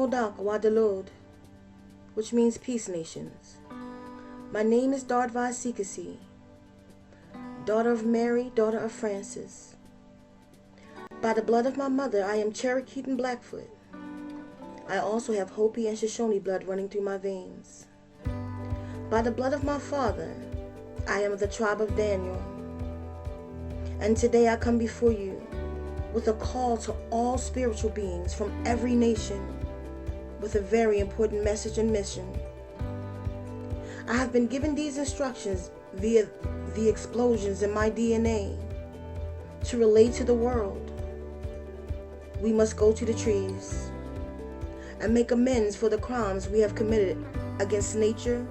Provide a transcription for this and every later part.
Todak Wadalod, which means peace nations. My name is Dardva Sikasi, daughter of Mary, daughter of Francis. By the blood of my mother, I am Cherokee and Blackfoot. I also have Hopi and Shoshone blood running through my veins. By the blood of my father, I am of the tribe of Daniel. And today I come before you with a call to all spiritual beings from every nation with a very important message and mission. I have been given these instructions via the explosions in my DNA to relate to the world. We must go to the trees and make amends for the crimes we have committed against nature,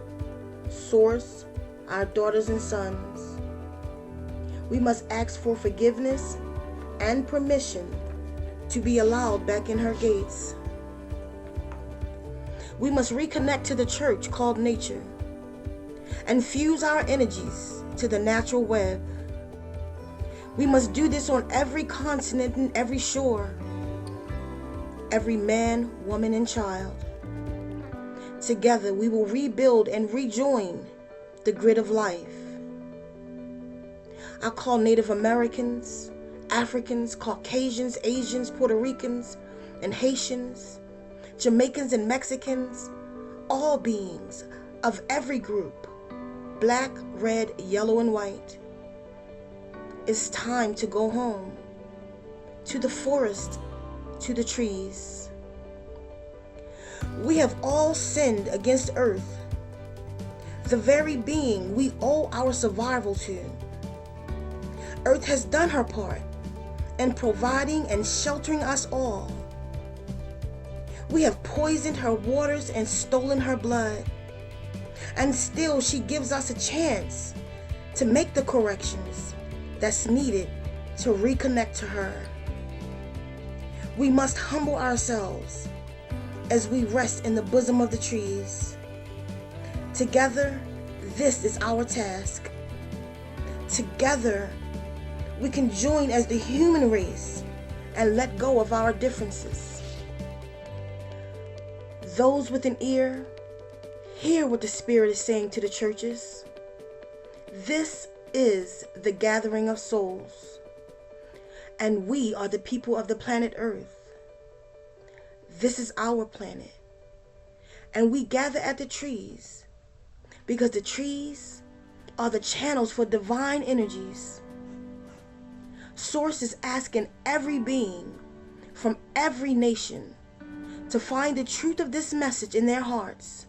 source, our daughters and sons. We must ask for forgiveness and permission to be allowed back in her gates. We must reconnect to the church called nature and fuse our energies to the natural web. We must do this on every continent and every shore, every man, woman, and child. Together we will rebuild and rejoin the grid of life. I call Native Americans, Africans, Caucasians, Asians, Puerto Ricans, and Haitians, Jamaicans and Mexicans, all beings of every group, black, red, yellow, and white. It's time to go home, to the forest, to the trees. We have all sinned against earth, the very being we owe our survival to. Earth has done her part in providing and sheltering us all. We have poisoned her waters and stolen her blood, and still she gives us a chance to make the corrections that's needed to reconnect to her. We must humble ourselves as we rest in the bosom of the trees. Together, this is our task. Together, we can join as the human race and let go of our differences. Those with an ear, hear what the Spirit is saying to the churches. This is the gathering of souls, and we are the people of the planet Earth. This is our planet, and we gather at the trees because the trees are the channels for divine energies. Source is asking every being from every nation to find the truth of this message in their hearts,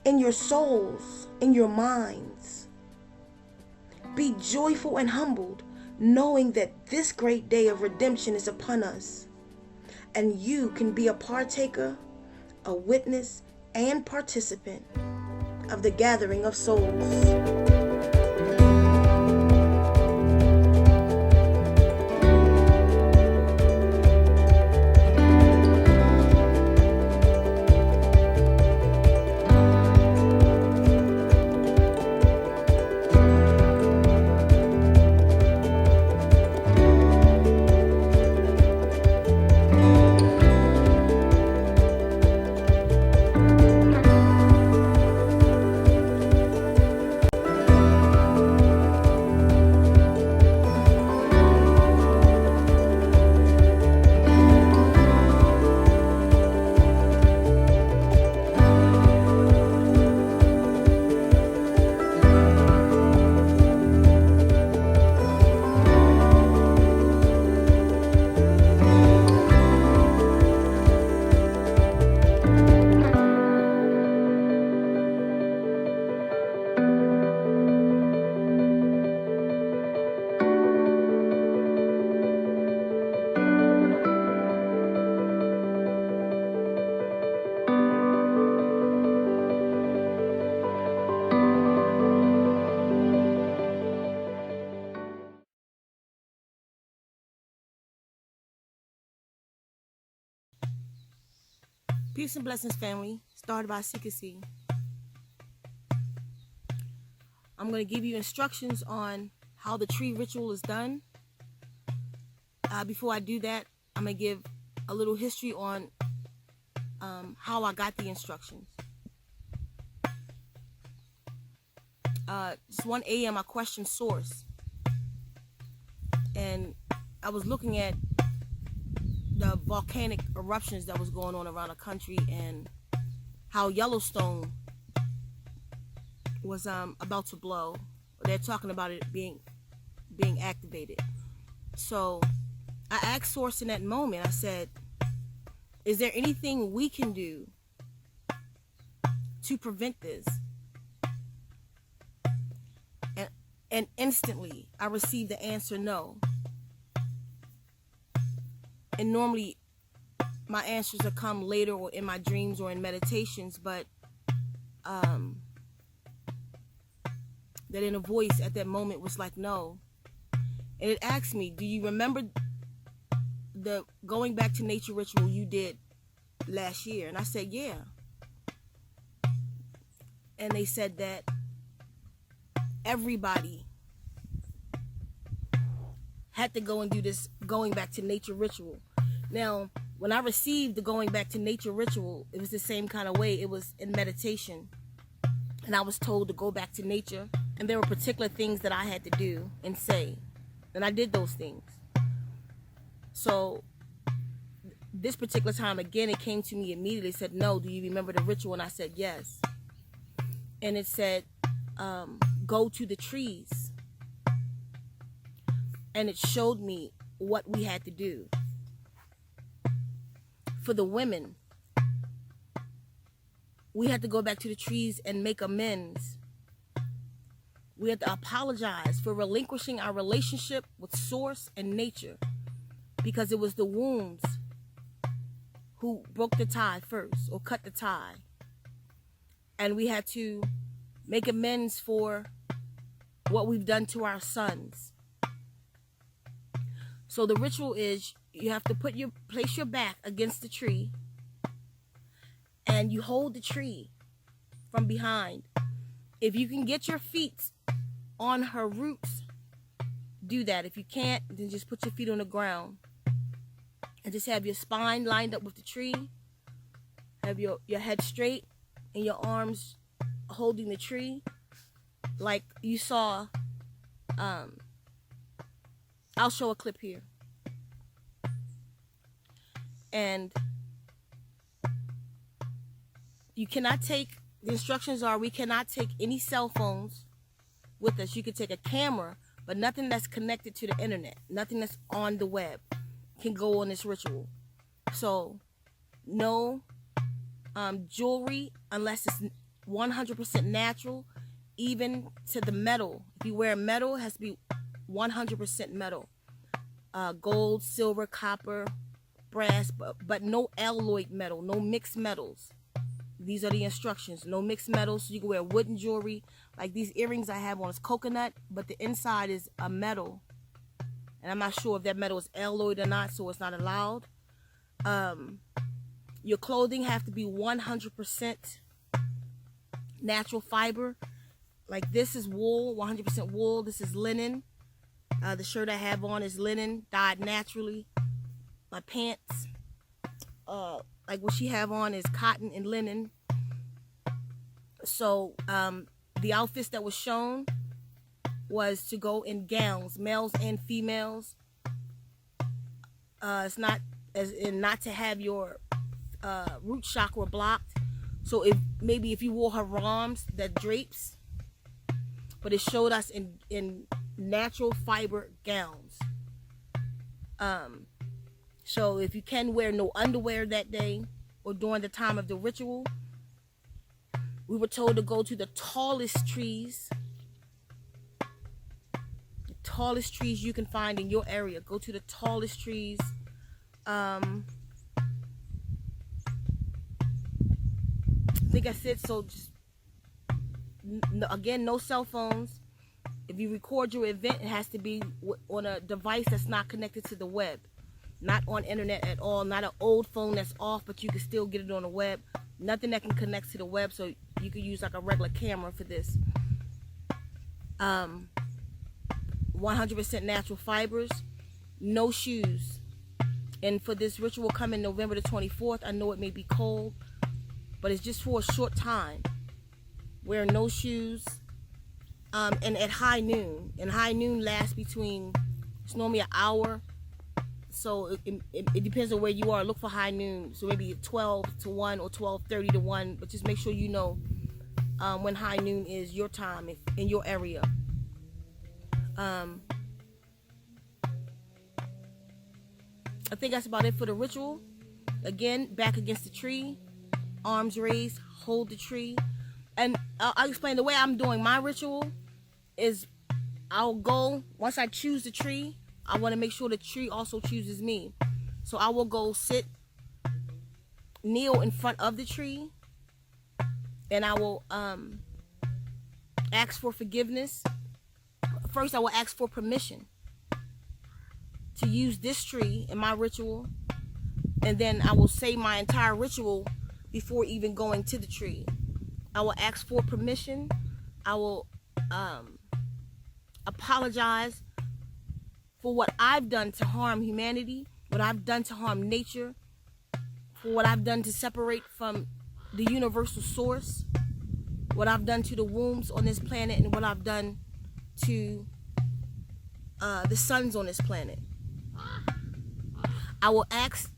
in your souls, in your minds. Be joyful and humbled, knowing that this great day of redemption is upon us, and you can be a partaker, a witness, and participant of the gathering of souls. Peace and blessings, family. Started by Sikasi. I'm going to give you instructions on how the tree ritual is done. Before I do that, I'm going to give a little history on how I got the instructions. Just 1 a.m. I questioned source, and I was looking at the volcanic eruptions that was going on around the country, and how Yellowstone was about to blow. They're talking about it being activated. So I asked source in that moment, I said, is there anything we can do to prevent this? And instantly I received the answer no. And normally my answers will come later or in my dreams or in meditations, but that inner voice at that moment was like no. And it asked me, do you remember the going back to nature ritual you did last year? And I said, yeah. And they said that everybody had to go and do this going back to nature ritual. Now, when I received the going back to nature ritual, it was the same kind of way. It was in meditation. And I was told to go back to nature. And there were particular things that I had to do and say. And I did those things. So this particular time, again, it came to me immediately. It said, no, do you remember the ritual? And I said, yes. And it said, go to the trees. And it showed me what we had to do. For the women, we had to go back to the trees and make amends. We had to apologize for relinquishing our relationship with source and nature, because it was the wombs who broke the tie first, or cut the tie. And we had to make amends for what we've done to our sons. So the ritual is, you have to place your back against the tree, and you hold the tree from behind. If you can get your feet on her roots, do that. If you can't, then just put your feet on the ground and just have your spine lined up with the tree. Have your head straight and your arms holding the tree like you saw. I'll show a clip here. And you cannot take, the instructions are, we cannot take any cell phones with us. You can take a camera, but nothing that's connected to the internet, nothing that's on the web can go on this ritual. So no jewelry unless it's 100% natural, even to the metal. If you wear metal, it has to be 100% metal. Gold, silver, copper, brass, but no alloyed metal, no mixed metals. These are the instructions. No mixed metals. So you can wear wooden jewelry. Like these earrings I have on is coconut, but the inside is a metal. And I'm not sure if that metal is alloyed or not, so it's not allowed. Your clothing have to be 100% natural fiber. Like this is wool, 100% wool. This is linen. The shirt I have on is linen, dyed naturally. My pants, like what she have on, is cotton and linen. So the outfits that was shown was to go in gowns, males and females. It's not as in not to have your root chakra blocked. So if you wore harems, that drapes, but it showed us in natural fiber gowns. So if you can wear no underwear that day or during the time of the ritual, we were told to go to the tallest trees. The tallest trees you can find in your area. Go to the tallest trees. I think that's it. So just, again, no cell phones. If you record your event, it has to be on a device that's not connected to the web. Not on internet at all. Not an old phone that's off, but you can still get it on the web. Nothing that can connect to the web, so you could use like a regular camera for this. 100% natural fibers. No shoes. And for this ritual coming November the 24th, I know it may be cold, but it's just for a short time. Wear no shoes, and at high noon. And high noon lasts between, it's normally an hour. So it depends on where you are. Look for high noon. So maybe 12 to 1 or 12:30 to 1. But just make sure you know when high noon is your time in your area. I think that's about it for the ritual. Again, back against the tree, arms raised, hold the tree. And I'll explain the way I'm doing my ritual is I'll go, once I choose the tree, I want to make sure the tree also chooses me. So I will go kneel in front of the tree, and I will ask for forgiveness. First, I will ask for permission to use this tree in my ritual, and then I will say my entire ritual before even going to the tree. I will ask for permission. I will apologize for what I've done to harm humanity, what I've done to harm nature, for what I've done to separate from the universal source, what I've done to the wombs on this planet, and what I've done to the suns on this planet. I will ask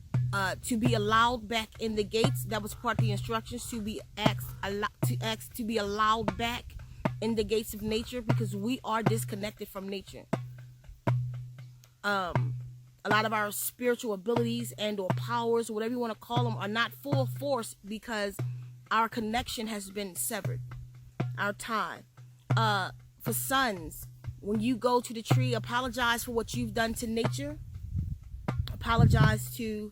to be allowed back in the gates. That was part of the instructions, to be asked to be allowed back in the gates of nature, because we are disconnected from nature. A lot of our spiritual abilities and or powers, whatever you want to call them, are not full force because our connection has been severed, our tie. For sons, when you go to the tree, apologize for what you've done to nature. Apologize to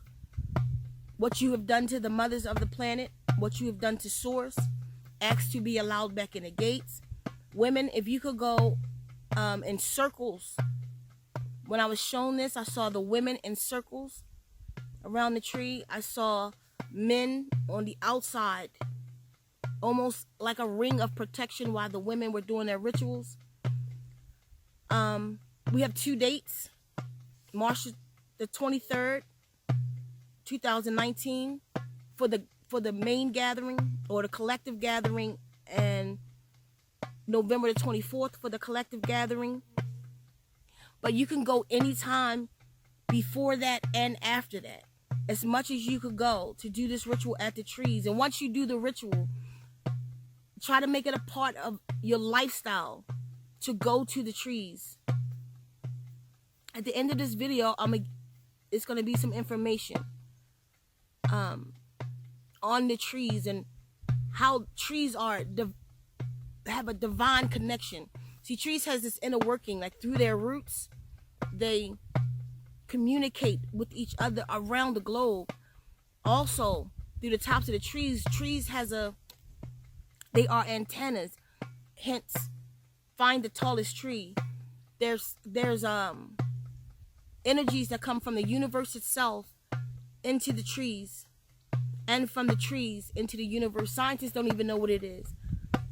what you have done to the mothers of the planet, what you have done to source. Ask to be allowed back in the gates. Women, if you could go in circles. When I was shown this, I saw the women in circles around the tree. I saw men on the outside, almost like a ring of protection while the women were doing their rituals. We have 2 dates. March the 23rd, 2019, for the main gathering or the collective gathering, and November the 24th for the collective gathering. But you can go anytime before that and after that, as much as you could go to do this ritual at the trees. And once you do the ritual, try to make it a part of your lifestyle to go to the trees. At the end of this video, it's going to be some information on the trees and how trees have a divine connection. See, trees has this inner working, like through their roots, they communicate with each other around the globe. Also, through the tops of the trees, they are antennas. Hence, find the tallest tree. There's energies that come from the universe itself into the trees, and from the trees into the universe. Scientists don't even know what it is,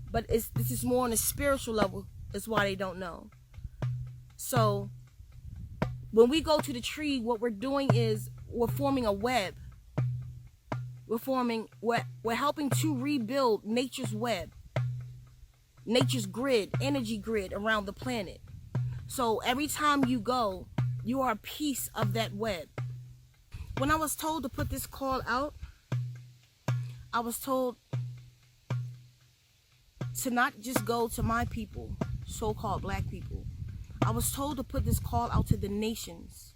but this is more on a spiritual level. That's why they don't know. So when we go to the tree, what we're doing is we're forming a web. We're helping to rebuild nature's web, nature's grid, energy grid around the planet. So every time you go, you are a piece of that web. When I was told to put this call out, I was told to not just go to my people, so-called black people. I was told to put this call out to the nations.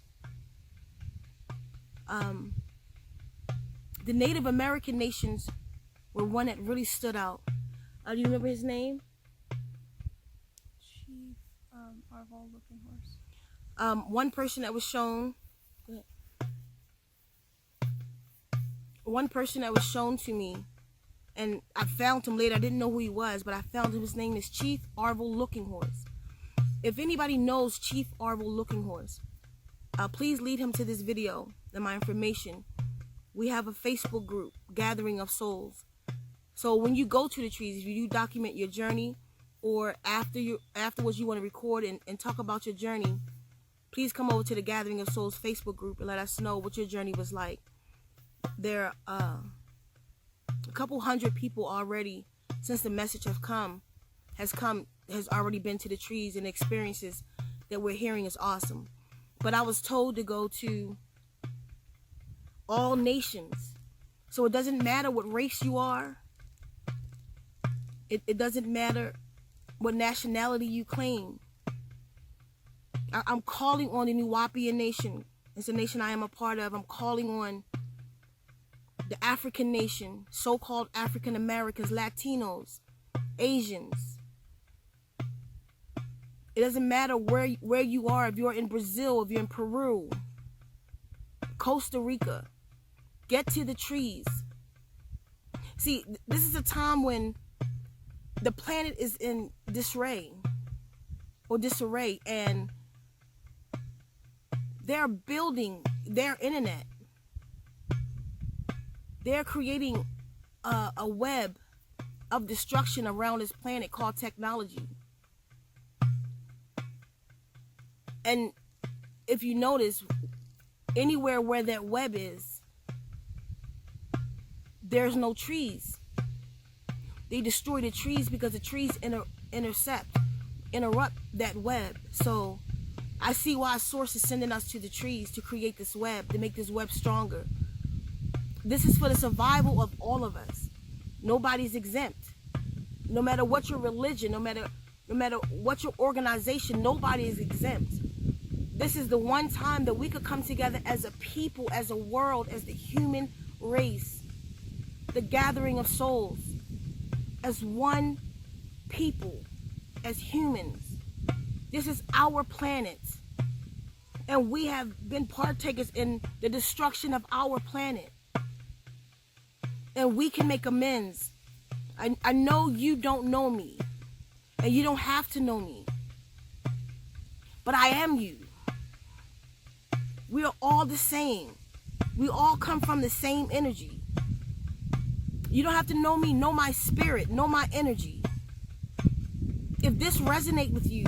The Native American nations were one that really stood out. Do you remember his name? Chief Arval Looking Horse. One person that was shown. One person that was shown to me, and I found him later. I didn't know who he was, but I found him. His name is Chief Arval Looking Horse. If anybody knows Chief Arval Looking Horse, please lead him to this video and my information. We have a Facebook group, Gathering of Souls. So when you go to the trees, if you document your journey, or afterwards you want to record and talk about your journey, please come over to the Gathering of Souls Facebook group and let us know what your journey was like. There A couple hundred people already, since the message has already been to the trees, and experiences that we're hearing is awesome. But I was told to go to all nations. So it doesn't matter what race you are. It doesn't matter what nationality you claim. I'm calling on the Nuwaubian nation. It's a nation I am a part of. I'm calling on the African nation, so-called African Americans, Latinos, Asians. It doesn't matter where you are, if you're in Brazil, if you're in Peru, Costa Rica. Get to the trees. See, this is a time when the planet is in disarray, and they're building their internet. They're creating a web of destruction around this planet called technology. And if you notice, anywhere where that web is, there's no trees. They destroy the trees because the trees interrupt that web. So I see why Source is sending us to the trees to create this web, to make this web stronger. This is for the survival of all of us. Nobody's exempt. No matter what your religion, no matter what your organization, nobody is exempt. This is the one time that we could come together as a people, as a world, as the human race, the gathering of souls, as one people, as humans. This is our planet, and we have been partakers in the destruction of our planet, and we can make amends. I know you don't know me, and you don't have to know me, but I am you. We are all the same. We all come from the same energy. You don't have to know me, know my spirit, know my energy. If this resonates with you,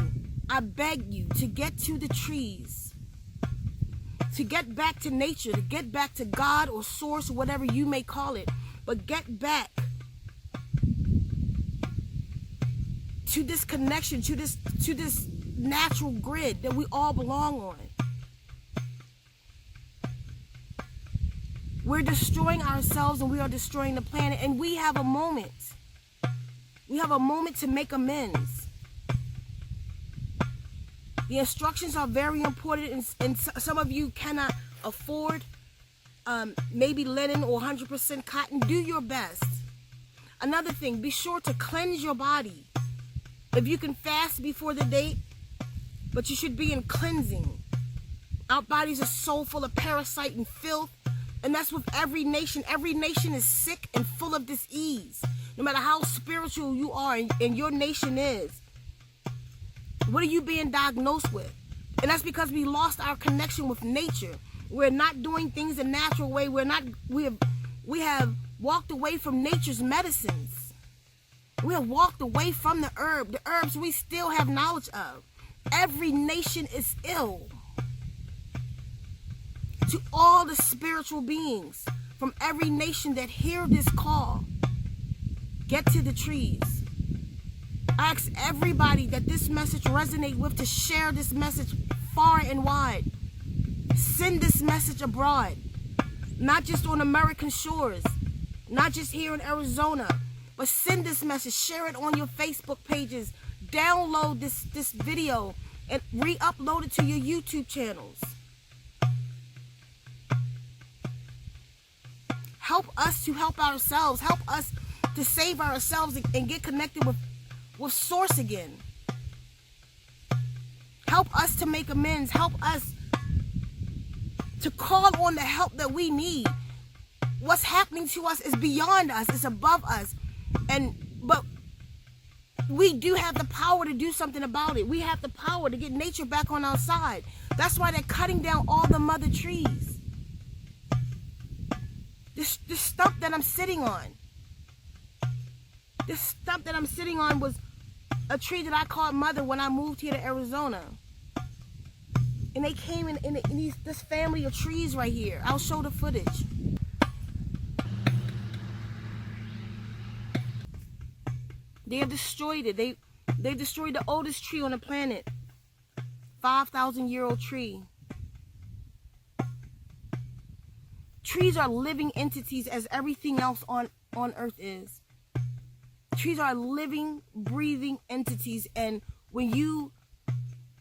I beg you to get to the trees, to get back to nature, to get back to God or Source, whatever you may call it, but get back to this connection, to this natural grid that we all belong on. We're destroying ourselves, and we are destroying the planet, and we have a moment. We have a moment to make amends. The instructions are very important, and some of you cannot afford maybe linen or 100% cotton. Do your best. Another thing, be sure to cleanse your body. If you can fast before the date, but you should be in cleansing. Our bodies are so full of parasite and filth. And that's with every nation. Every nation is sick and full of disease. No matter how spiritual you are and your nation is. What are you being diagnosed with? And that's because we lost our connection with nature. We're not doing things a natural way. We have walked away from nature's medicines. We have walked away from the herbs we still have knowledge of. Every nation is ill. To all the spiritual beings from every nation that hear this call, get to the trees. I ask everybody that this message resonates with to share this message far and wide. Send this message abroad, not just on American shores, not just here in Arizona, but send this message, share it on your Facebook pages, download this video and re-upload it to your YouTube channels. Help us to help ourselves. Help us to save ourselves and get connected with Source again. Help us to make amends. Help us to call on the help that we need. What's happening to us is beyond us. It's above us. But we do have the power to do something about it. We have the power to get nature back on our side. That's why they're cutting down all the mother trees. This stump that I'm sitting on. This stump that I'm sitting on was a tree that I called Mother when I moved here to Arizona. And they came in this family of trees right here. I'll show the footage. They have destroyed it. They destroyed the oldest tree on the planet, 5,000-year-old tree. Trees are living entities as everything else on Earth is. Trees are living, breathing entities, and when you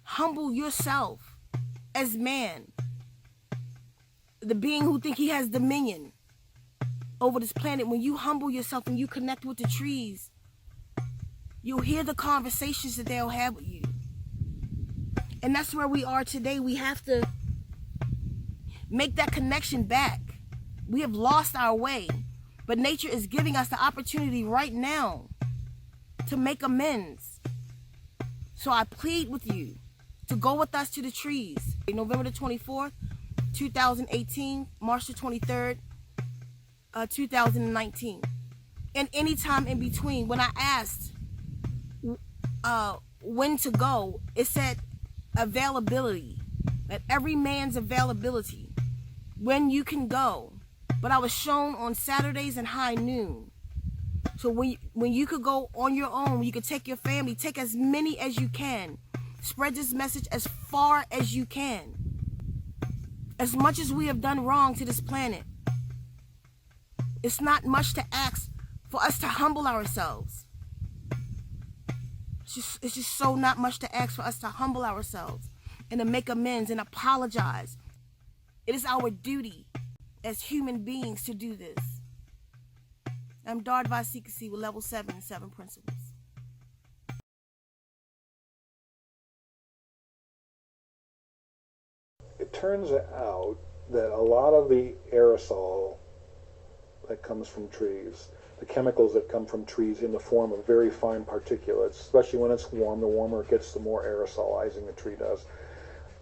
humble yourself as man, the being who think he has dominion over this planet, when you humble yourself and you connect with the trees, you'll hear the conversations that they'll have with you. And that's where we are today. We have to make that connection back. We have lost our way, but nature is giving us the opportunity right now to make amends. So I plead with you to go with us to the trees. November the 24th, 2018, March the 23rd, 2019. And any time in between. When I asked when to go, it said availability, at every man's availability, when you can go. But I was shown on Saturdays and high noon. So when you could go on your own, you could take your family, take as many as you can. Spread this message as far as you can. As much as we have done wrong to this planet, it's not much to ask for us to humble ourselves. It's just so not much to ask for us to humble ourselves and to make amends and apologize. It is our duty as human beings to do this. I'm Dard Vasikasi with Level 7 Principles. It turns out that a lot of the aerosol that comes from trees, the chemicals that come from trees in the form of very fine particulates, especially when it's warm, the warmer it gets, the more aerosolizing the tree does.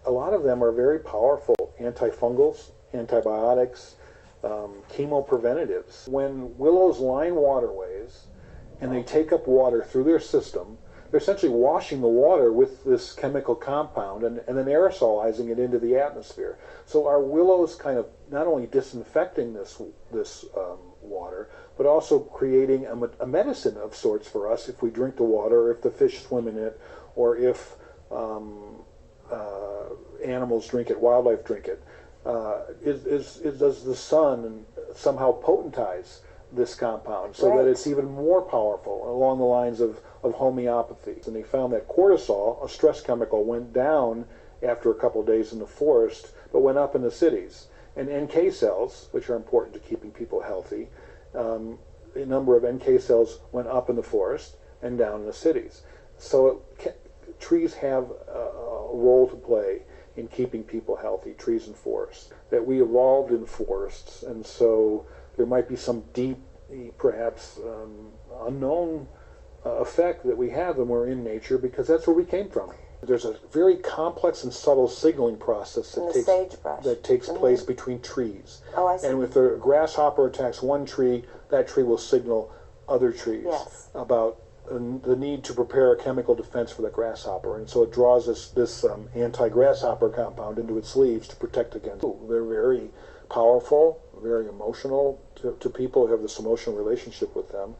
A lot of them are very powerful antifungals, antibiotics, chemopreventatives. When willows line waterways and they take up water through their system, they're essentially washing the water with this chemical compound and then aerosolizing it into the atmosphere. So our willows kind of not only disinfecting this water, but also creating a medicine of sorts for us if we drink the water, or if the fish swim in it, or if animals drink it, wildlife drink it. Does the sun somehow potentize this compound so that it's even more powerful along the lines of homeopathy? And they found that cortisol, a stress chemical, went down after a couple of days in the forest, but went up in the cities. And NK cells, which are important to keeping people healthy, the number of NK cells went up in the forest and down in the cities. So trees have a role to play in keeping people healthy, trees and forests. That we evolved in forests, and so there might be some deep, perhaps unknown effect that we have when we're in nature, because that's where we came from. There's a very complex and subtle signaling process that takes place between trees. Oh, I see. And if a grasshopper attacks one tree, that tree will signal other trees about the need to prepare a chemical defense for the grasshopper. And so it draws this anti-grasshopper compound into its leaves to protect against it. They're very powerful, very emotional to people who have this emotional relationship with them.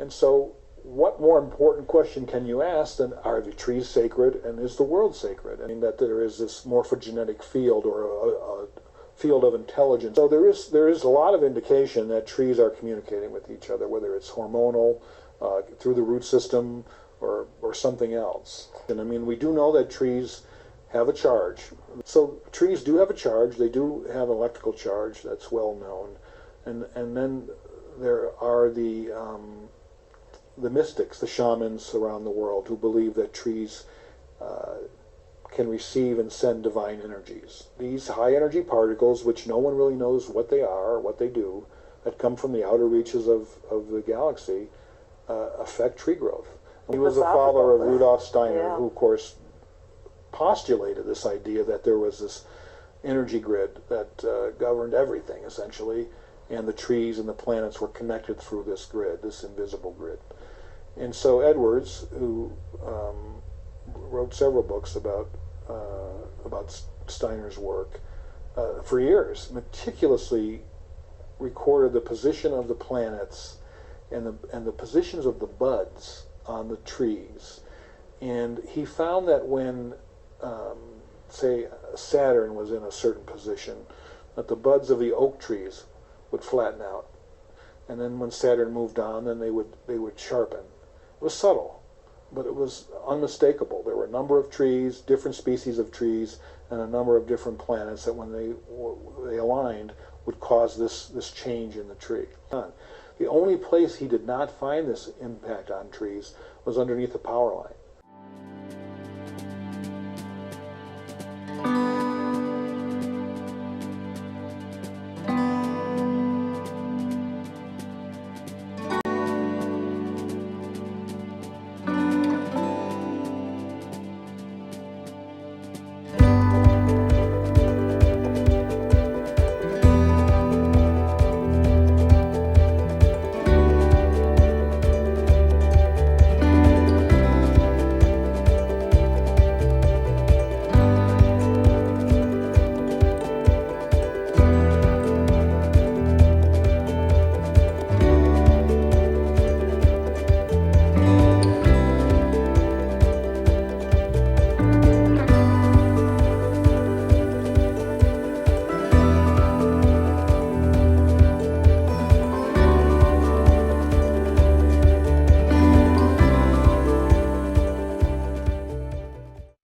And so what more important question can you ask than, are the trees sacred and is the world sacred? I mean, that there is this morphogenetic field, or a field of intelligence. So there is a lot of indication that trees are communicating with each other, whether it's hormonal, through the root system, or something else. And I mean, we do know that trees have a charge. So trees do have a charge. They do have an electrical charge. That's well known. And then there are the mystics, the shamans around the world, who believe that trees can receive and send divine energies. These high energy particles, which no one really knows what they are or what they do, that come from the outer reaches of the galaxy, affect tree growth. He was a follower of Rudolf Steiner, who of course postulated this idea that there was this energy grid that governed everything essentially, and the trees and the planets were connected through this grid, this invisible grid. And so Edwards, who wrote several books about Steiner's work, for years meticulously recorded the position of the planets and the positions of the buds on the trees. And he found that when, say, Saturn was in a certain position, that the buds of the oak trees would flatten out. And then when Saturn moved on, then they would sharpen. It was subtle, but it was unmistakable. There were a number of trees, different species of trees, and a number of different planets that when they aligned would cause this change in the tree. The only place he did not find this impact on trees was underneath the power line.